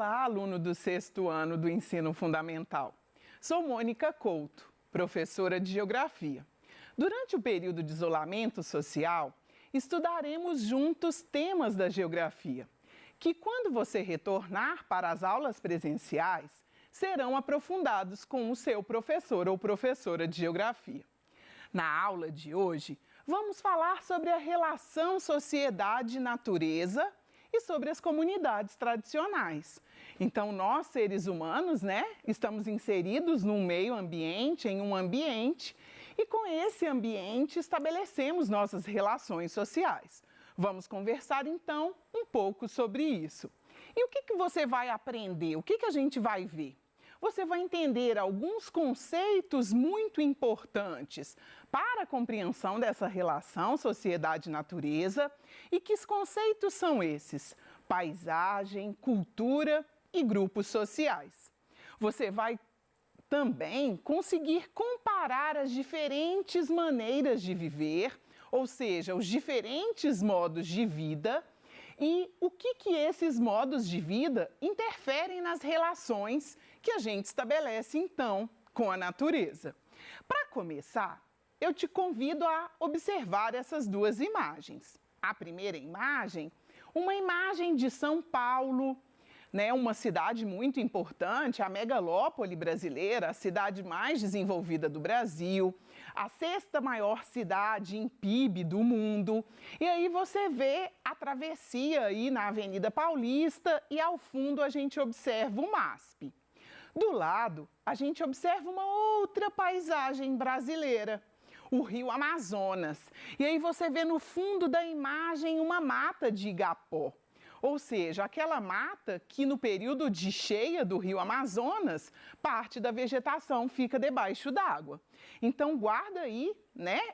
Olá, aluno do 6º ano do Ensino Fundamental. Sou Mônica Couto, professora de Geografia. Durante o período de isolamento social, estudaremos juntos temas da geografia, que quando você retornar para as aulas presenciais, serão aprofundados com o seu professor ou professora de geografia. Na aula de hoje, vamos falar sobre a relação sociedade-natureza e sobre as comunidades tradicionais. Então, nós, seres humanos, estamos inseridos num meio ambiente, em um ambiente, e com esse ambiente estabelecemos nossas relações sociais. Vamos conversar, então, um pouco sobre isso. E o que você vai aprender? O que a gente vai ver? Você vai entender alguns conceitos muito importantes para a compreensão dessa relação sociedade-natureza. E que conceitos são esses? Paisagem, cultura e grupos sociais. Você vai também conseguir comparar as diferentes maneiras de viver, ou seja, os diferentes modos de vida, e o que esses modos de vida interferem nas relações que a gente estabelece, então, com a natureza. Para começar, eu te convido a observar essas duas imagens. A primeira imagem, uma imagem de São Paulo, uma cidade muito importante, a megalópole brasileira, a cidade mais desenvolvida do Brasil, a 6ª maior cidade em PIB do mundo. E aí você vê a travessia aí na Avenida Paulista e ao fundo a gente observa o MASP. Do lado, a gente observa uma outra paisagem brasileira, o Rio Amazonas. E aí você vê no fundo da imagem uma mata de igapó. Ou seja, aquela mata que no período de cheia do Rio Amazonas, parte da vegetação fica debaixo d'água. Então guarda aí,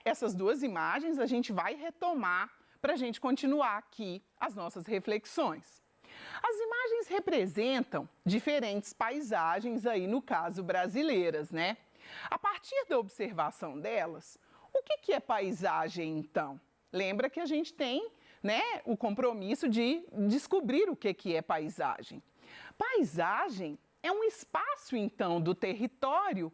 essas duas imagens, a gente vai retomar para a gente continuar aqui as nossas reflexões. As imagens representam diferentes paisagens aí, no caso, brasileiras, A partir da observação delas, o que é paisagem, então? Lembra que a gente tem o compromisso de descobrir o que é paisagem. Paisagem é um espaço, então, do território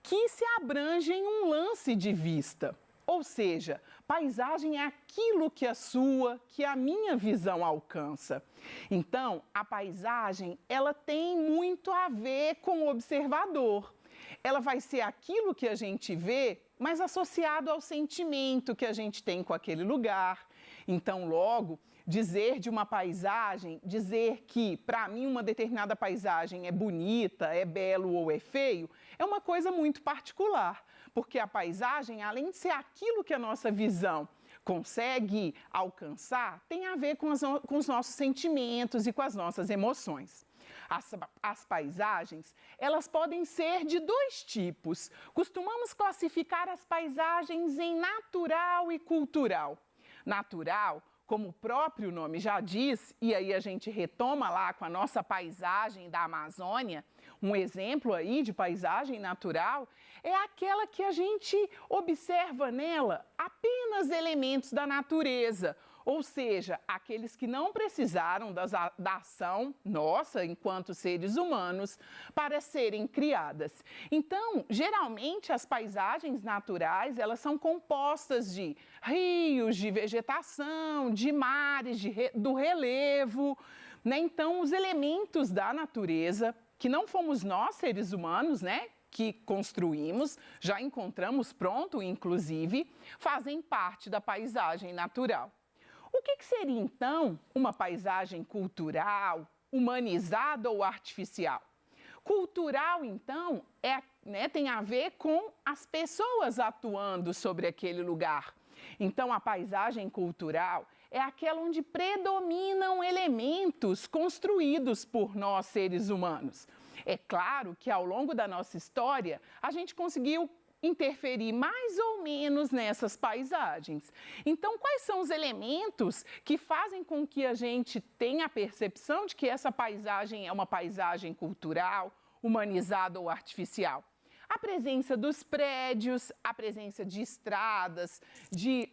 que se abrange em um lance de vista. Ou seja, paisagem é aquilo que a minha visão alcança. Então, a paisagem, ela tem muito a ver com o observador. Ela vai ser aquilo que a gente vê, mas associado ao sentimento que a gente tem com aquele lugar. Então, logo, dizer de uma paisagem, dizer que, para mim, uma determinada paisagem é bonita, é belo ou é feio, é uma coisa muito particular, porque a paisagem, além de ser aquilo que a nossa visão consegue alcançar, tem a ver com os nossos sentimentos e com as nossas emoções. As paisagens, elas podem ser de dois tipos. Costumamos classificar as paisagens em natural e cultural. Natural, como o próprio nome já diz, e aí a gente retoma lá com a nossa paisagem da Amazônia, um exemplo aí de paisagem natural, é aquela que a gente observa nela apenas elementos da natureza, ou seja, aqueles que não precisaram da ação nossa, enquanto seres humanos, para serem criadas. Então, geralmente, as paisagens naturais, elas são compostas de rios, de vegetação, de mares, do relevo, Então, os elementos da natureza, que não fomos nós, seres humanos, que construímos, já encontramos pronto, inclusive, fazem parte da paisagem natural. O que seria, então, uma paisagem cultural, humanizada ou artificial? Cultural, então, tem a ver com as pessoas atuando sobre aquele lugar. Então, a paisagem cultural é aquela onde predominam elementos construídos por nós, seres humanos. É claro que, ao longo da nossa história, a gente conseguiu interferir mais ou menos nessas paisagens. Então, quais são os elementos que fazem com que a gente tenha a percepção de que essa paisagem é uma paisagem cultural, humanizada ou artificial? A presença dos prédios, a presença de estradas, de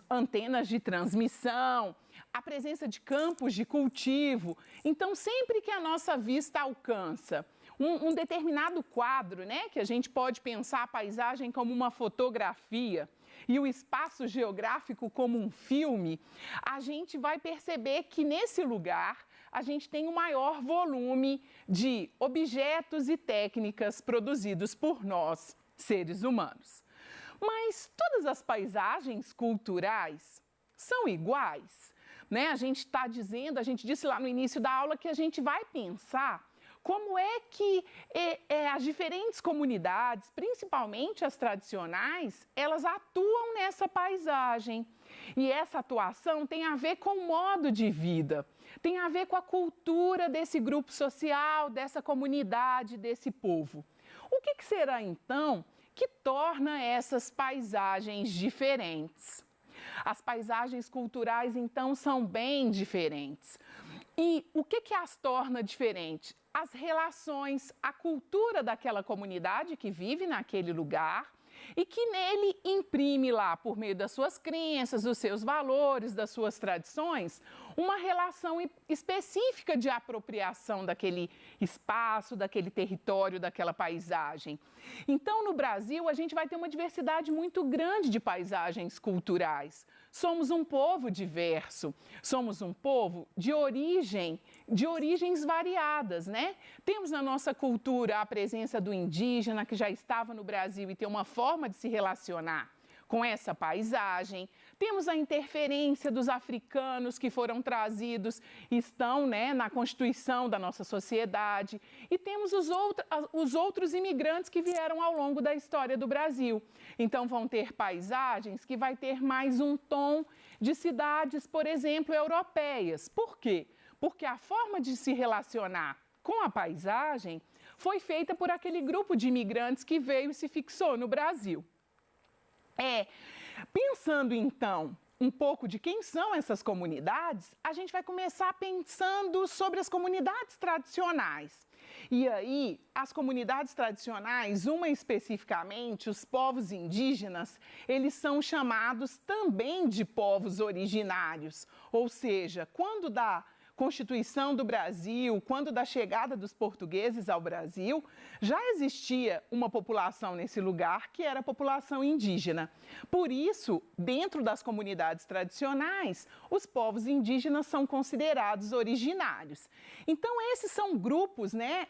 antenas de transmissão, a presença de campos de cultivo. Então, sempre que a nossa vista alcança um determinado quadro, né, que a gente pode pensar a paisagem como uma fotografia e o espaço geográfico como um filme, a gente vai perceber que nesse lugar a gente tem um maior volume de objetos e técnicas produzidos por nós, seres humanos. Mas todas as paisagens culturais são iguais, né? A gente disse lá no início da aula que a gente vai pensar como é que as diferentes comunidades, principalmente as tradicionais, elas atuam nessa paisagem. E essa atuação tem a ver com o modo de vida, tem a ver com a cultura desse grupo social, dessa comunidade, desse povo. O que será, então, que torna essas paisagens diferentes? As paisagens culturais, então, são bem diferentes. E o que as torna diferentes? As relações, a cultura daquela comunidade que vive naquele lugar e que nele imprime lá, por meio das suas crenças, dos seus valores, das suas tradições, uma relação específica de apropriação daquele espaço, daquele território, daquela paisagem. Então, no Brasil, a gente vai ter uma diversidade muito grande de paisagens culturais. Somos um povo diverso, somos um povo de origens variadas, né? Temos na nossa cultura a presença do indígena, que já estava no Brasil e tem uma forma de se relacionar com essa paisagem. Temos a interferência dos africanos que foram trazidos, estão, né, na constituição da nossa sociedade. E temos os outros imigrantes que vieram ao longo da história do Brasil. Então, vão ter paisagens que vai ter mais um tom de cidades, por exemplo, europeias. Por quê? Porque a forma de se relacionar com a paisagem foi feita por aquele grupo de imigrantes que veio e se fixou no Brasil. Pensando então um pouco de quem são essas comunidades, a gente vai começar pensando sobre as comunidades tradicionais. E aí, as comunidades tradicionais, uma especificamente, os povos indígenas, eles são chamados também de povos originários. Ou seja, quando da Constituição do Brasil, quando da chegada dos portugueses ao Brasil, já existia uma população nesse lugar que era a população indígena. Por isso, dentro das comunidades tradicionais, os povos indígenas são considerados originários. Então, esses são grupos, né?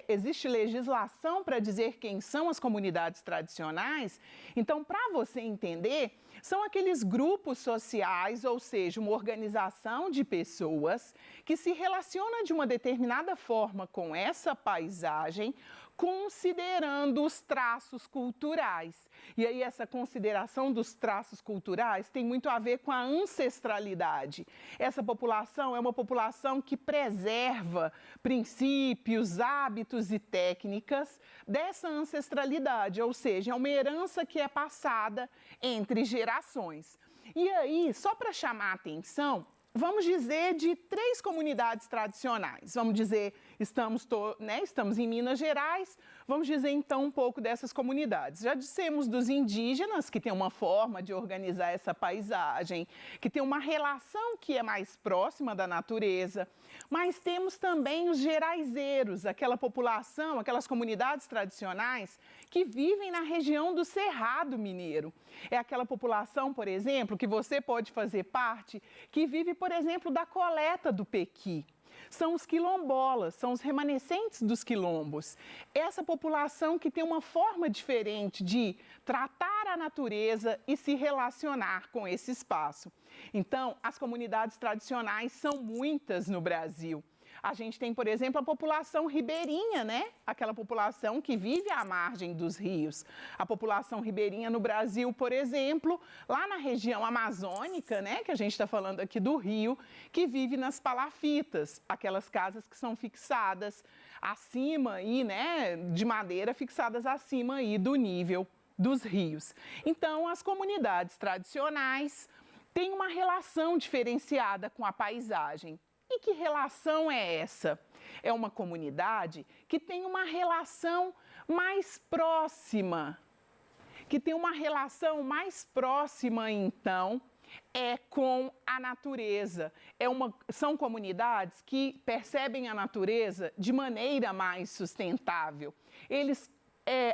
Existe legislação para dizer quem são as comunidades tradicionais. Então, para você entender, são aqueles grupos sociais, ou seja, uma organização de pessoas que se relaciona de uma determinada forma com essa paisagem, considerando os traços culturais. E aí essa consideração dos traços culturais tem muito a ver com a ancestralidade. Essa população é uma população que preserva princípios, hábitos e técnicas dessa ancestralidade, ou seja, é uma herança que é passada entre gerações. E aí, só para chamar a atenção, vamos dizer de 3 comunidades tradicionais. Vamos dizer, estamos em Minas Gerais, vamos dizer então um pouco dessas comunidades. Já dissemos dos indígenas, que tem uma forma de organizar essa paisagem, que tem uma relação que é mais próxima da natureza, mas temos também os geraizeiros, aquela população, aquelas comunidades tradicionais que vivem na região do Cerrado Mineiro. É aquela população, por exemplo, que você pode fazer parte, que vive, por exemplo, da coleta do pequi. São os quilombolas, são os remanescentes dos quilombos. Essa população que tem uma forma diferente de tratar a natureza e se relacionar com esse espaço. Então, as comunidades tradicionais são muitas no Brasil. A gente tem, por exemplo, a população ribeirinha, né? Aquela população que vive à margem dos rios. A população ribeirinha no Brasil, por exemplo, lá na região amazônica, né? Que a gente está falando aqui do Rio, que vive nas palafitas, aquelas casas que são fixadas acima aí, né? De madeira, fixadas acima aí do nível dos rios. Então, as comunidades tradicionais têm uma relação diferenciada com a paisagem. E que relação é essa? É uma comunidade que tem uma relação mais próxima, então, com a natureza. São comunidades que percebem a natureza de maneira mais sustentável.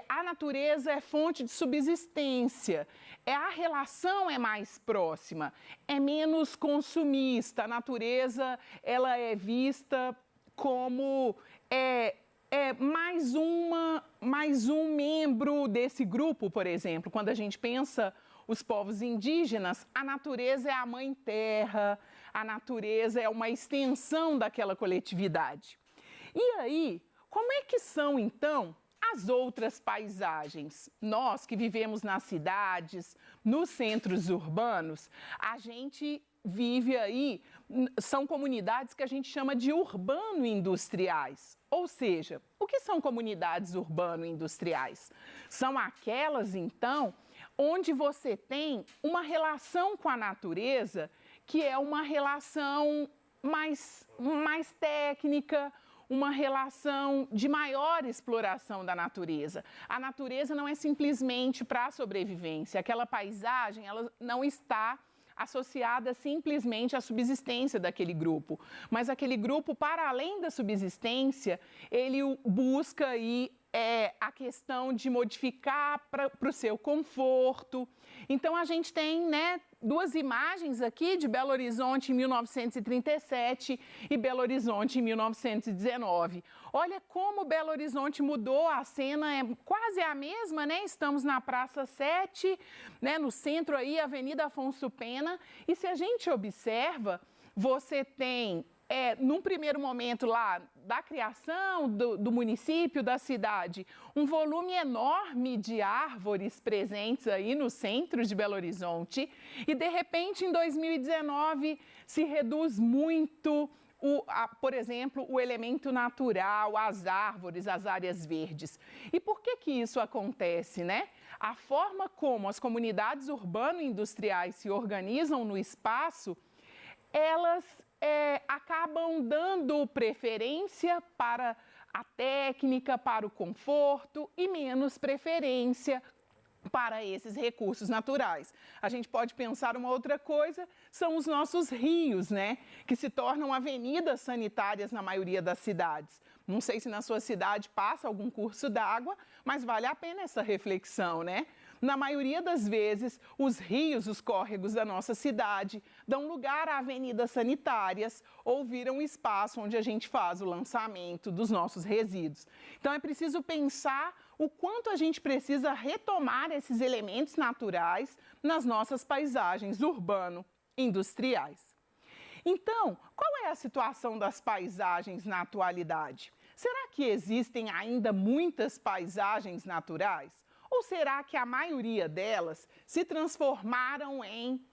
A natureza é fonte de subsistência, a relação é mais próxima, é menos consumista. A natureza ela é vista como mais um membro desse grupo, por exemplo. Quando a gente pensa os povos indígenas, a natureza é a mãe terra, a natureza é uma extensão daquela coletividade. E aí, como é que são então as outras paisagens? Nós que vivemos nas cidades, nos centros urbanos, a gente vive aí, são comunidades que a gente chama de urbano-industriais. Ou seja, o que são comunidades urbano-industriais? São aquelas, então, onde você tem uma relação com a natureza que é uma relação mais técnica, uma relação de maior exploração da natureza. A natureza não é simplesmente para a sobrevivência, aquela paisagem ela não está associada simplesmente à subsistência daquele grupo, mas aquele grupo, para além da subsistência, ele busca aí a questão de modificar para o seu conforto. Então, a gente tem, né, duas imagens aqui de Belo Horizonte em 1937 e Belo Horizonte em 1919. Olha como Belo Horizonte mudou, a cena é quase a mesma, né? Estamos na Praça 7, né, no centro aí, Avenida Afonso Pena, e se a gente observa, você tem num primeiro momento lá da criação do município, da cidade, um volume enorme de árvores presentes aí no centro de Belo Horizonte e, de repente, em 2019, se reduz muito, por exemplo, o elemento natural, as árvores, as áreas verdes. E por que isso acontece, né? A forma como as comunidades urbano-industriais se organizam no espaço, elas acabam dando preferência para a técnica, para o conforto e menos preferência para esses recursos naturais. A gente pode pensar uma outra coisa, são os nossos rios, né? Que se tornam avenidas sanitárias na maioria das cidades. Não sei se na sua cidade passa algum curso d'água, mas vale a pena essa reflexão, né? Na maioria das vezes, os rios, os córregos da nossa cidade dão lugar a avenidas sanitárias ou viram um espaço onde a gente faz o lançamento dos nossos resíduos. Então, é preciso pensar o quanto a gente precisa retomar esses elementos naturais nas nossas paisagens urbano-industriais. Então, qual é a situação das paisagens na atualidade? Será que existem ainda muitas paisagens naturais? Ou será que a maioria delas se transformaram em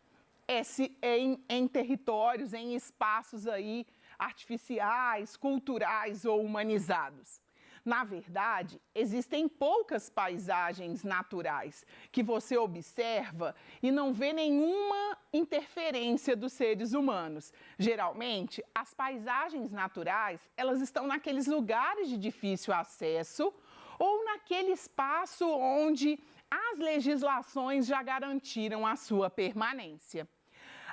territórios, em espaços aí artificiais, culturais ou humanizados? Na verdade, existem poucas paisagens naturais que você observa e não vê nenhuma interferência dos seres humanos. Geralmente, as paisagens naturais, elas estão naqueles lugares de difícil acesso ou naquele espaço onde as legislações já garantiram a sua permanência.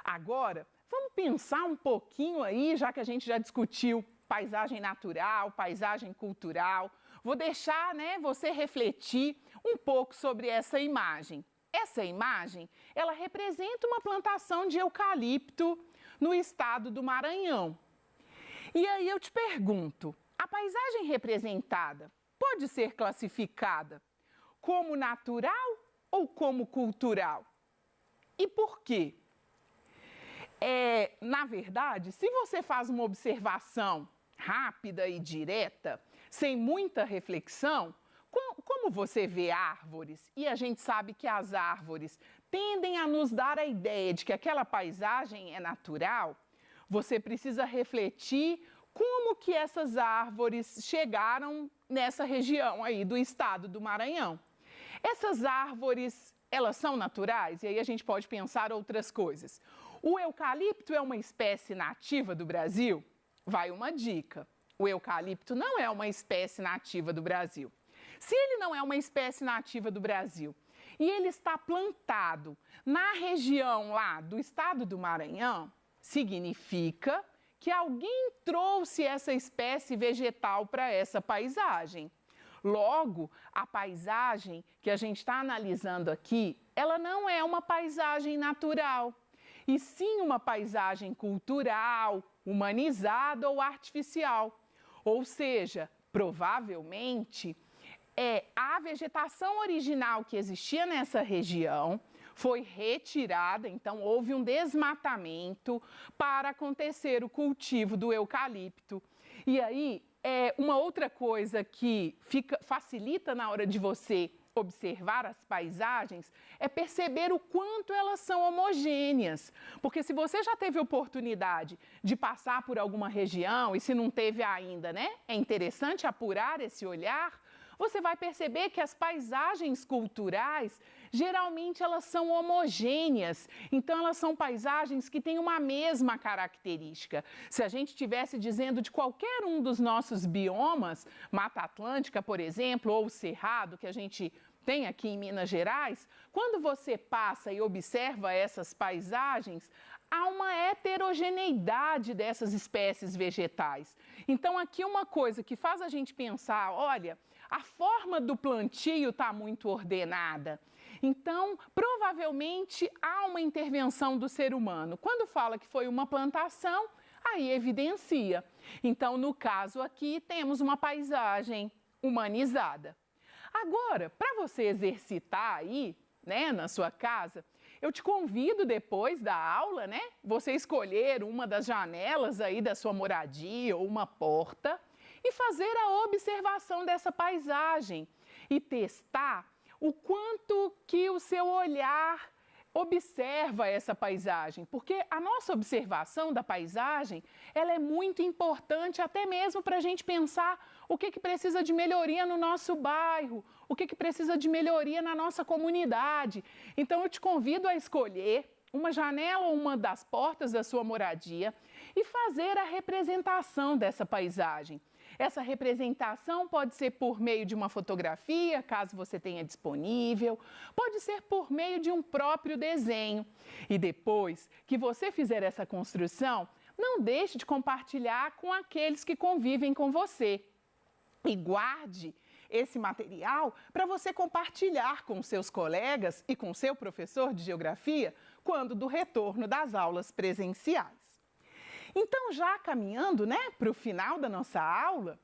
Agora, vamos pensar um pouquinho aí, já que a gente já discutiu paisagem natural, paisagem cultural, vou deixar, né, você refletir um pouco sobre essa imagem. Essa imagem, ela representa uma plantação de eucalipto no estado do Maranhão. E aí eu te pergunto, a paisagem representada pode ser classificada como natural ou como cultural? E por quê? Na verdade, se você faz uma observação rápida e direta, sem muita reflexão, como você vê árvores, e a gente sabe que as árvores tendem a nos dar a ideia de que aquela paisagem é natural, você precisa refletir como que essas árvores chegaram nessa região aí do estado do Maranhão. Essas árvores, elas são naturais? E aí a gente pode pensar outras coisas. O eucalipto é uma espécie nativa do Brasil? Vai uma dica. O eucalipto não é uma espécie nativa do Brasil. Se ele não é uma espécie nativa do Brasil, e ele está plantado na região lá do estado do Maranhão, significa que alguém trouxe essa espécie vegetal para essa paisagem. Logo, a paisagem que a gente está analisando aqui, ela não é uma paisagem natural, e sim uma paisagem cultural, humanizada ou artificial. Ou seja, provavelmente, a vegetação original que existia nessa região foi retirada, então houve um desmatamento para acontecer o cultivo do eucalipto. E aí, uma outra coisa que facilita na hora de você observar as paisagens é perceber o quanto elas são homogêneas. Porque se você já teve oportunidade de passar por alguma região e se não teve ainda, né? É interessante apurar esse olhar. Você vai perceber que as paisagens culturais, geralmente elas são homogêneas, então elas são paisagens que têm uma mesma característica. Se a gente estivesse dizendo de qualquer um dos nossos biomas, Mata Atlântica, por exemplo, ou Cerrado, que a gente tem aqui em Minas Gerais, quando você passa e observa essas paisagens, há uma heterogeneidade dessas espécies vegetais. Então, aqui uma coisa que faz a gente pensar, olha, a forma do plantio está muito ordenada. Então, provavelmente, há uma intervenção do ser humano. Quando fala que foi uma plantação, aí evidencia. Então, no caso aqui, temos uma paisagem humanizada. Agora, para você exercitar aí, né, na sua casa, eu te convido depois da aula, né, você escolher uma das janelas aí da sua moradia ou uma porta e fazer a observação dessa paisagem e testar o quanto que o seu olhar observa essa paisagem, porque a nossa observação da paisagem, ela é muito importante até mesmo para a gente pensar o que precisa de melhoria no nosso bairro, o que precisa de melhoria na nossa comunidade. Então eu te convido a escolher uma janela ou uma das portas da sua moradia e fazer a representação dessa paisagem. Essa representação pode ser por meio de uma fotografia, caso você tenha disponível, pode ser por meio de um próprio desenho. E depois que você fizer essa construção, não deixe de compartilhar com aqueles que convivem com você. E guarde esse material para você compartilhar com seus colegas e com seu professor de geografia quando do retorno das aulas presenciais. Então, já caminhando, né, para o final da nossa aula,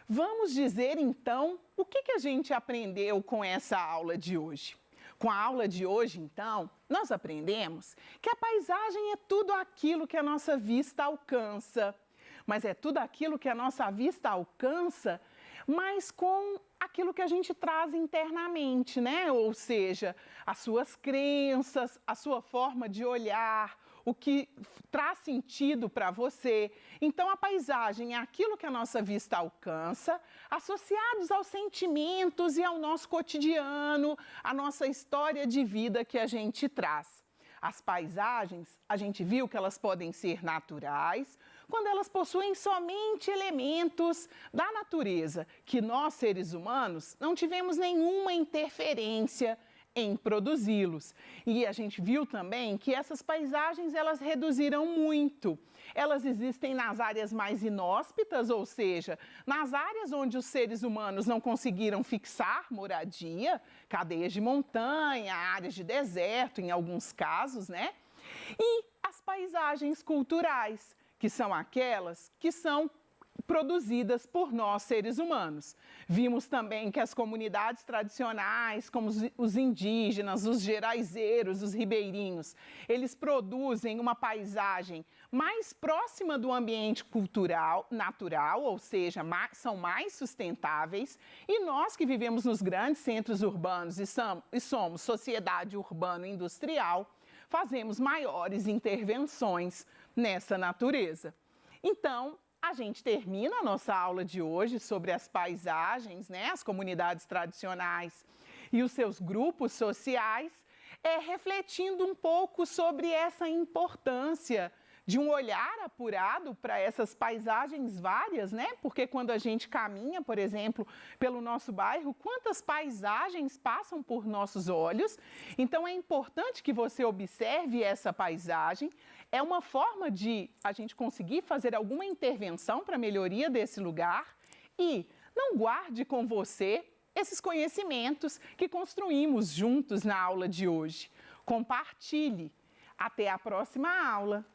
vamos dizer então o que a gente aprendeu com essa aula de hoje. Com a aula de hoje, então, nós aprendemos que a paisagem é tudo aquilo que a nossa vista alcança, mas é tudo aquilo que a nossa vista alcança, mas com aquilo que a gente traz internamente, né? Ou seja, as suas crenças, a sua forma de olhar, o que traz sentido para você. Então, a paisagem é aquilo que a nossa vista alcança, associados aos sentimentos e ao nosso cotidiano, a nossa história de vida que a gente traz. As paisagens, a gente viu que elas podem ser naturais, quando elas possuem somente elementos da natureza, que nós, seres humanos, não tivemos nenhuma interferência em produzi-los. E a gente viu também que essas paisagens, elas reduziram muito. Elas existem nas áreas mais inóspitas, ou seja, nas áreas onde os seres humanos não conseguiram fixar moradia, cadeias de montanha, áreas de deserto, em alguns casos, né? E as paisagens culturais, que são aquelas que são produzidas por nós, seres humanos. Vimos também que as comunidades tradicionais, como os indígenas, os geraizeiros, os ribeirinhos, eles produzem uma paisagem mais próxima do ambiente cultural, natural, ou seja, são mais sustentáveis, e nós que vivemos nos grandes centros urbanos e somos sociedade urbano-industrial, fazemos maiores intervenções nessa natureza. Então, a gente termina a nossa aula de hoje sobre as paisagens, né, as comunidades tradicionais e os seus grupos sociais, refletindo um pouco sobre essa importância de um olhar apurado para essas paisagens várias, né? Porque quando a gente caminha, por exemplo, pelo nosso bairro, quantas paisagens passam por nossos olhos. Então é importante que você observe essa paisagem. É uma forma de a gente conseguir fazer alguma intervenção para a melhoria desse lugar. E não guarde com você esses conhecimentos que construímos juntos na aula de hoje. Compartilhe. Até a próxima aula!